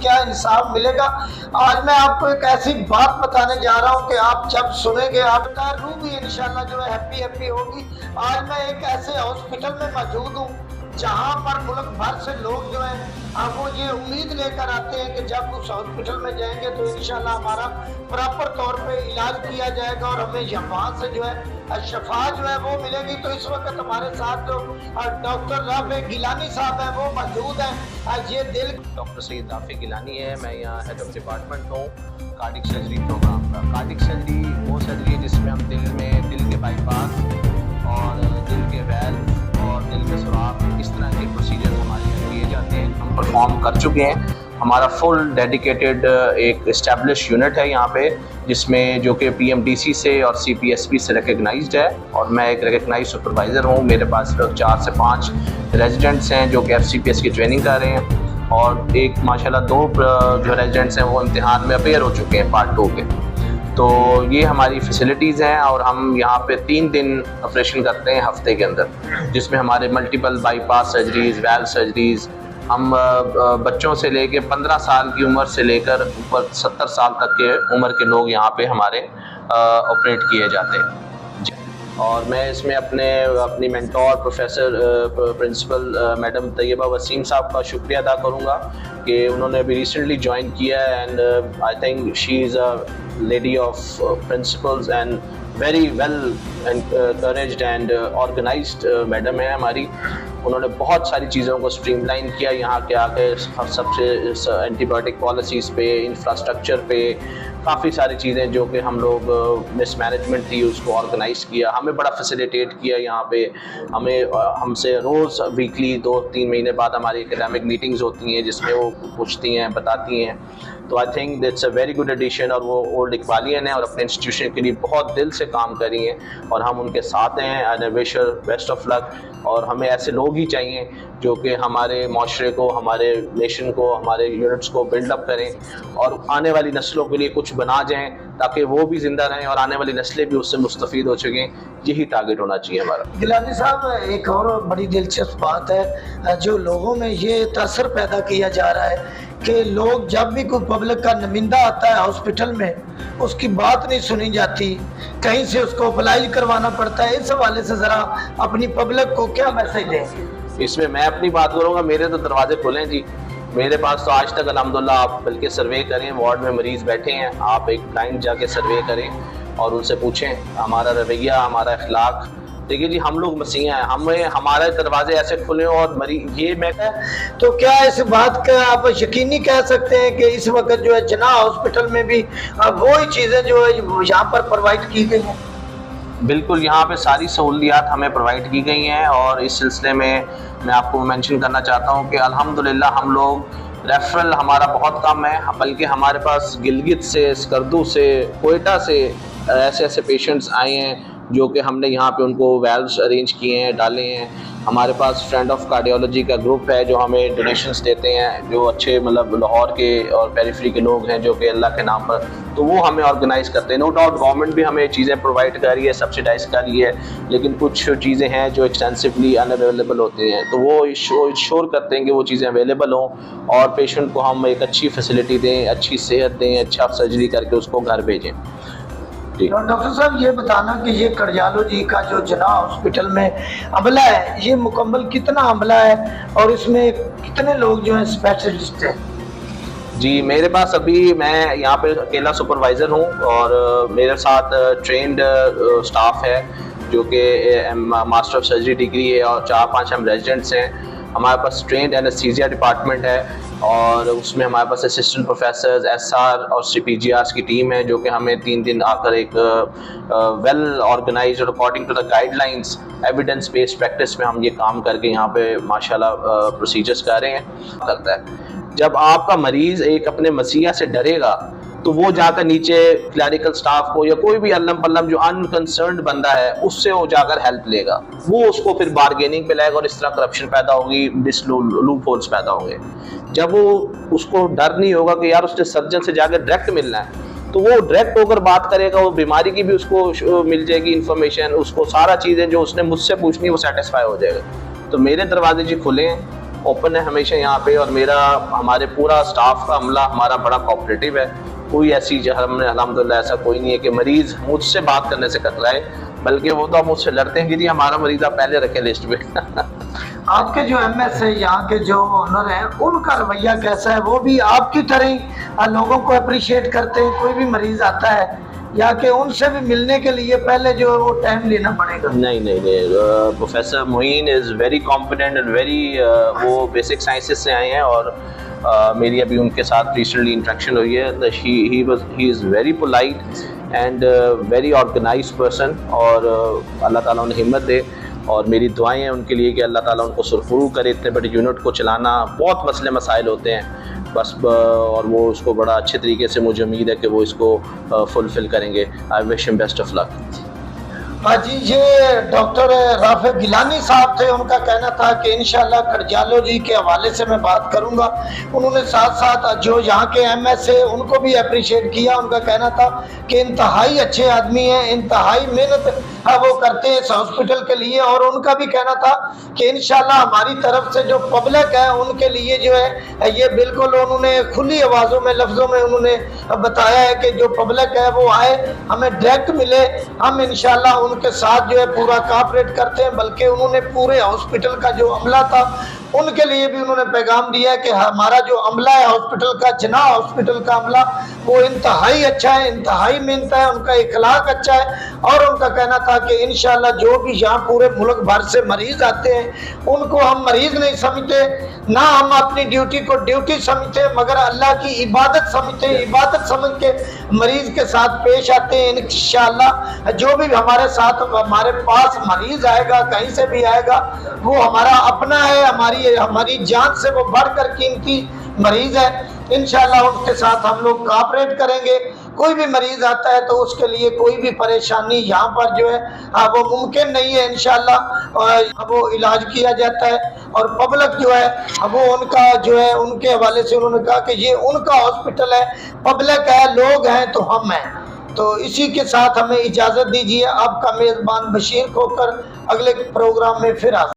क्या इंसाफ मिलेगा। आज मैं आपको एक ऐसी बात बताने जा रहा हूँ कि आप जब सुनेंगे आपका रूह भी इंशाल्लाह जो है हैप्पी होगी। आज मैं एक ऐसे हॉस्पिटल में मौजूद हूँ जहाँ पर मुल्क भर से लोग जो है वो ये उम्मीद लेकर आते हैं कि जब उस हॉस्पिटल में जाएंगे तो इंशाल्लाह हमारा प्रॉपर तौर पे इलाज किया जाएगा और हमें यहाँ से जो है शफा जो है वो मिलेगी। तो इस वक्त हमारे साथ जो डॉक्टर राफे गिलानी साहब है वो मौजूद है। ये दिल डॉक्टर सैयद राफे गिलानी है, मैं यहाँ हेड ऑफ डिपार्टमेंट हूँ कार्डिक सर्जरी प्रोग्राम का। कार्डिक सर्जरी वो सर्जरी है जिसमें हम दिल के बाईपास और दिल के वैल्व और दिल के सुराख इस तरह के प्रोसीजर हमारे यहाँ किए जाते हैं। हम परफॉर्म कर चुके हैं। हमारा फुल डेडिकेटेड एक इस्टेब्लिश यूनिट है यहाँ पे, जिसमें जो कि PMDC से और CPSP से रिकग्नाइज्ड है और मैं एक रिकग्नाइज सुपरवाइज़र हूँ। मेरे पास 4 से 5 रेजिडेंट्स हैं जो कि FCPS की ट्रेनिंग कर रहे हैं और एक माशाल्लाह 2 जो रेजिडेंट्स हैं वो इम्तिहान में अपीयर हो चुके हैं पार्ट 2 के। तो ये हमारी फैसिलिटीज़ हैं और हम यहाँ पे 3 दिन ऑपरेशन करते हैं हफ्ते के अंदर, जिसमें हमारे multiple bypass surgeries, valve surgeries, हम बच्चों से लेके 15 साल की उम्र से लेकर ऊपर 70 साल तक के उम्र के लोग यहाँ पे हमारे ऑपरेट किए जाते हैं। और मैं इसमें अपनी mentor professor principal madam Tayyaba Waseem साहब का शुक्रिया अदा करूँगा कि उन्होंने अभी रिसेंटली ज्वाइन किया है and I think she is a lady of principles and very well encouraged and organised madam है हमारी। उन्होंने बहुत सारी चीज़ों को स्ट्रीमलाइन किया यहाँ के आके, सबसे एंटीबायोटिक पॉलिसीज़ पे, इंफ्रास्ट्रक्चर पे, काफ़ी सारी चीज़ें जो कि हम लोग मिसमैनेजमेंट थी उसको ऑर्गेनाइज किया, हमें बड़ा फैसिलिटेट किया यहाँ पे। हमसे रोज़ वीकली 2-3 महीने बाद हमारी एकेडमिक मीटिंग्स होती हैं जिसमें वो पूछती हैं, बताती हैं। तो I think that's a very good addition और वो ओल्ड इकबालियन है और अपने इंस्टीट्यूशन के लिए बहुत दिल से काम कर रही हैं और हम उनके साथ हैं and I wish her best of luck. और हमें ऐसे लोग ही चाहिए जो कि हमारे माशरे को, हमारे नेशन को, हमारे यूनिट्स को बिल्डअप करें और आने वाली नस्लों के लिए कुछ बना जाएं ताकि वो भी ज़िंदा रहें और आने वाली नस्लें भी उससे मुस्तफ़ीद हो सकें। यही टारगेट होना चाहिए हमारा। गिलानी साहब, एक और बड़ी दिलचस्प बात है जो लोगों में ये तसर पैदा किया जा रहा है कि लोग जब भी कोई पब्लिक का नुमाइंदा आता है हॉस्पिटल में उसकी बात नहीं सुनी जाती, कहीं से उसको अप्लाई करवाना पड़ता है। इस हवाले से ज़रा अपनी पब्लिक को क्या मैसेज दें? इसमें मैं अपनी बात करूँगा, मेरे तो दरवाजे खुले हैं जी। मेरे पास तो आज तक अल्हम्दुलिल्लाह, आप बल्कि सर्वे करें, वार्ड में मरीज़ बैठे हैं, आप एक क्लाइंट जाके सर्वे करें और उनसे पूछें हमारा रवैया, हमारा अखलाक। देखिए जी, हम लोग मसीहा हैं, हमारे दरवाजे ऐसे खुले और ये मैं तो क्या इस बात का आप यकीनी कह सकते हैं कि इस वक्त जो है जना हॉस्पिटल में भी वही चीज़ें जो है यहाँ पर प्रोवाइड की गई हैं? बिल्कुल, यहाँ पे सारी सहूलियात हमें प्रोवाइड की गई हैं और इस सिलसिले में मैं आपको मेंशन करना चाहता हूँ कि अल्हम्दुलिल्लाह हम लोग रेफरल हमारा बहुत कम है, बल्कि हमारे पास गिलगित से, स्कर्दू से, कोयटा से ऐसे पेशेंट्स आए हैं जो कि हमने यहाँ पे उनको वेल्व्स अरेंज किए हैं, डाले हैं। हमारे पास फ्रेंड ऑफ कार्डियोलॉजी का ग्रुप है जो हमें डोनेशंस देते हैं, जो अच्छे मतलब लाहौर के और पेरिफेरी के लोग हैं जो कि अल्लाह के नाम पर, तो वो हमें ऑर्गेनाइज़ करते हैं। नो डाउट गवर्नमेंट भी हमें चीज़ें प्रोवाइड कर रही है, सब्सिडाइज कर रही है, लेकिन कुछ चीज़ें हैं जो एक्सटेंसिवली अनअवेलेबल होती हैं, तो वो इंश्योर करते हैं कि वो चीज़ें अवेलेबल हों और पेशेंट को हम एक अच्छी फैसिलिटी दें, अच्छी सेहत दें, अच्छा सर्जरी करके उसको घर भेजें। डॉक्टर साहब, ये बताना कि ये कार्डियोलॉजी का जो जना हॉस्पिटल में अमला है, ये मुकम्मल कितना अमला है और इसमें कितने लोग जो हैं स्पेशलिस्ट हैं? जी, मेरे पास अभी मैं यहाँ पे अकेला सुपरवाइज़र हूँ और मेरे साथ ट्रेंड स्टाफ है जो कि मास्टर ऑफ सर्जरी डिग्री है और 4-5 हम रेजिडेंट्स हैं। हमारे पास ट्रेंड एनेस्थीसिया डिपार्टमेंट है और उसमें हमारे पास असिस्टेंट प्रोफेसर्स, SR और CPGRs की टीम है जो कि हमें 3 दिन आकर एक वेल ऑर्गेनाइज्ड और according to the guidelines evidence based practice में हम ये काम करके यहाँ पे माशाल्लाह प्रोसीजर्स कर रहे हैं करता है। जब आपका मरीज़ एक अपने मसीहा से डरेगा तो वो जाकर नीचे क्लरिकल स्टाफ को या कोई भी अल्लम पल्लम जो अनकंसर्न्ड बंदा है उससे वो जाकर हेल्प लेगा, वो उसको फिर बार्गेनिंग पे लाएगा और इस तरह करप्शन पैदा होगी, लूप होल्स पैदा होंगे। जब वो उसको डर नहीं होगा कि यार उसने सर्जन से जाकर डायरेक्ट मिलना है, तो वो डायरेक्ट होकर बात करेगा, वो बीमारी की भी उसको मिल जाएगी इन्फॉर्मेशन, उसको सारा चीज़ें जो उसने मुझसे पूछनी वो सेटिस्फाई हो जाएगा। तो मेरे दरवाजे जी खुले हैं ओपन है हमेशा यहाँ पे, और हमारे पूरा स्टाफ का अमला हमारा बड़ा कोऑपरेटिव है। कोई ऐसी हमने अल्हम्दुलिल्लाह ऐसा कोई नहीं है कि मरीज़ मुझसे बात करने से कतराए, बल्कि वो तो मुझसे लड़ते हैं कि जी हमारा मरीज़ आप पहले रखें लिस्ट में। आपके जो एमएस है, यहाँ के जो ओनर हैं, उनका रवैया कैसा है? वो भी आपकी तरह ही लोगों को अप्रिशिएट करते हैं? कोई भी मरीज आता है या कि उनसे भी मिलने के लिए पहले जो है वो टाइम लेना पड़ेगा? नहीं, professor Moin is very competent and very, वो बेसिक साइंसेस से आए हैं, और मेरी अभी उनके साथ रिसेंटली इंटरेक्शन हुई है। He is very polite and very organised person, और अल्लाह ताला उन्हें हिम्मत दे, और मेरी दुआएं हैं उनके लिए कि अल्लाह ताला उनको सुरखरू करे। इतने बड़े यूनिट को चलाना बहुत मसले मसाइल होते हैं बस, और वो उसको बड़ा अच्छे तरीके से, मुझे उम्मीद है कि वो इसको फुलफ़िल करेंगे। I wish him best of luck. हाँ जी, ये डॉक्टर राफे गिलानी साहब थे। उनका कहना था कि इंशाल्लाह करजालो जी के हवाले से मैं बात करूंगा। उन्होंने साथ साथ जो यहाँ के एमएस है उनको भी अप्रिशिएट किया। उनका कहना था कि इंतहाई अच्छे आदमी हैं, इंतहाई मेहनत वो करते हैं इस हॉस्पिटल के लिए, और उनका भी कहना था कि इंशाल्लाह हमारी तरफ से जो पब्लिक है उनके लिए जो है ये बिल्कुल, उन्होंने खुली आवाज़ों में, लफ्ज़ों में उन्होंने बताया है कि जो पब्लिक है वो आए, हमें डायरेक्ट मिले, हम इंशाल्लाह उनके साथ जो है पूरा कोऑपरेट करते हैं। बल्कि उन्होंने पूरे हॉस्पिटल का जो अमला था उनके लिए भी उन्होंने पैगाम दिया है कि हमारा जो अमला है हॉस्पिटल का, जना हॉस्पिटल का अमला, वो इंतहाई अच्छा है, इंतहाई मेहनत है, उनका इखलाक अच्छा है। और उनका कहना था कि इंशाल्लाह जो भी यहाँ पूरे मुल्क भर से मरीज आते हैं उनको हम मरीज नहीं समझते, ना हम अपनी ड्यूटी को ड्यूटी समझते, मगर अल्लाह की इबादत समझते हैं। इबादत समझ के मरीज के साथ पेश आते हैं। इंशाल्लाह जो भी हमारे साथ, हमारे पास मरीज आएगा, कहीं से भी आएगा, वो हमारा अपना है, हमारी जान से वो बढ़कर कीमती मरीज है। इंशाल्लाह उसके साथ हम लोग कोऑपरेट करेंगे। कोई भी मरीज आता है तो उसके लिए कोई भी परेशानी यहाँ पर जो है वो मुमकिन नहीं है। इंशाल्लाह वो इलाज किया जाता है, और पब्लिक जो है वो उनका जो है, उनके हवाले से उन्होंने कहा कि ये उनका हॉस्पिटल है, पब्लिक है, लोग हैं तो हम हैं। तो इसी के साथ हमें इजाज़त दीजिए। आपका मेज़बान बशीर खोकर अगले प्रोग्राम में फिर